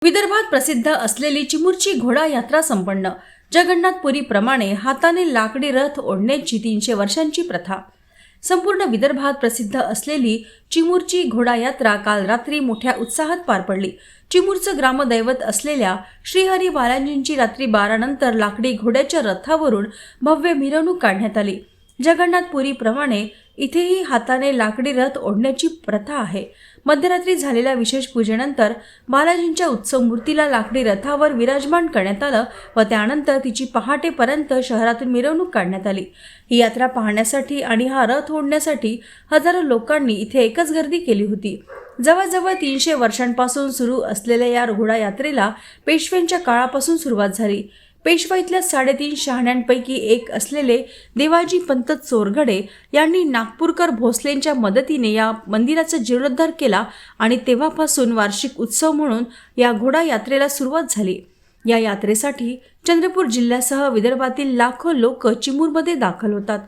विदर्भात प्रसिद्ध असलेली चिमूरची घोडा यात्रा संपन्न। जगन्नाथपुरीप्रमाणे हाताने लाकडी रथ ओढण्याची 300 वर्षांची प्रथा। संपूर्ण विदर्भात प्रसिद्ध असलेली चिमूरची घोडा यात्रा काल रात्री मोठ्या उत्साहात पार पडली। चिमूरचं ग्रामदैवत असलेल्या श्रीहरी बालाजींची रात्री 12 नंतर लाकडी घोड्याच्या रथावरून भव्य मिरवणूक काढण्यात आली। जगन्नाथपुरीप्रमाणे इथेही हाताने लाकडी रथ ओढण्याची प्रथा आहे। मध्यरात्री झालेल्या विशेष पूजेनंतर बालाजींच्या उत्सव मूर्तीला लाकडी रथावर विराजमान करण्यात आलं व त्यानंतर तिची पहाटेपर्यंत शहरातून मिरवणूक काढण्यात आली। ही यात्रा पाहण्यासाठी आणि हा रथ ओढण्यासाठी हजारो लोकांनी इथे एकच गर्दी केली होती। जवळजवळ 300 वर्षांपासून सुरू असलेल्या या घोडा यात्रेला पेशव्यांच्या काळापासून सुरुवात झाली। पेशवाईतल्या 3.5 शहाण्यांपैकी एक असलेले देवाजी पंत चोरघडे यांनी नागपूरकर भोसलेंच्या मदतीने या मंदिराचा जीर्णोद्धार केला आणि तेव्हापासून वार्षिक उत्सव म्हणून या घोडा यात्रेला सुरुवात झाली। या यात्रेसाठी चंद्रपूर जिल्ह्यासह विदर्भातील लाखो लोक चिमूरमध्ये दाखल होतात।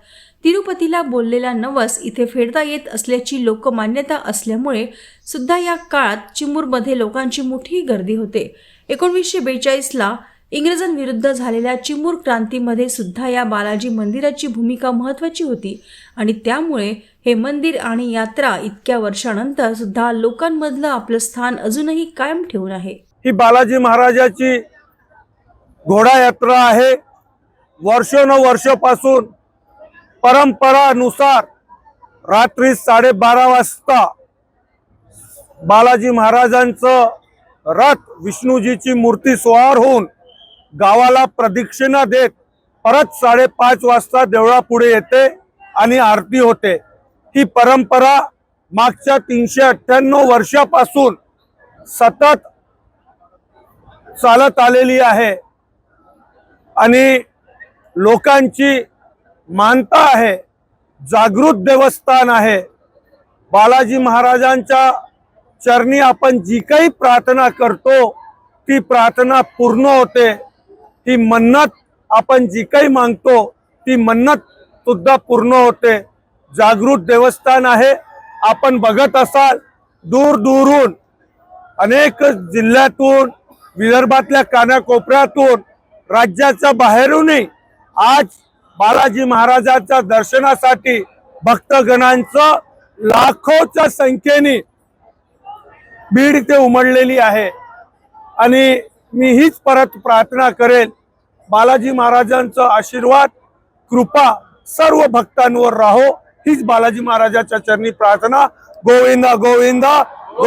तिरुपतीला बोललेला नवस इथे फेडता येत असल्याची लोकमान्यता असल्यामुळे सुद्धा या काळात चिमूरमध्ये लोकांची मोठी गर्दी होते। 1942ला इंग्रजांविरुद्ध झालेल्या चिमूर क्रांतीमध्ये सुद्धा या बालाजी मंदिराची भूमिका महत्त्वाची होती आणि त्यामुळे हे मंदिर आणि यात्रा इतक्या वर्षांनंतर सुद्धा लोकांमधलं आपलं स्थान अजूनही कायम ठेवून आहे। ही बालाजी महाराजाची घोडा यात्रा आहे। वर्षानुवर्षापासून परंपरानुसार रात्री 12:30 वाजता बालाजी महाराजांचं रथ विष्णूजीची मूर्ती स्वार होऊन गावाला प्रदक्षिणा देत परत 5:30 वाजता देवळापुढे येते आणि आरती होते। ही परंपरा मागच्या 398 वर्षापासून सतत चालत आलेली आहे आणि लोकांची मानता आहे। जागृत देवस्थान आहे। बालाजी महाराजांच्या चरणी आपण जी काही प्रार्थना करतो ती प्रार्थना पूर्ण होते। ती मन्नत आपण जी काही मागतो ती मन्नत सुद्धा पूर्ण होते। जागृत देवस्थान आहे। आपण बघत असाल दूर दूरून अनेक जिल्ह्यातून विदर्भातल्या कानाकोपऱ्यातून राज्याच्या बाहेरूनही आज बालाजी महाराजांच्या दर्शनासाठी भक्तगणांचं लाखोच्या संख्येने भीड इथे उमडलेली आहे आणि मी हीच परत प्रार्थना करेल, बालाजी महाराजांचा आशीर्वाद कृपा सर्व भक्तांवर राहो। हीच बालाजी महाराजांच्या चरणी प्रार्थना। गोविंदा गोविंदा गो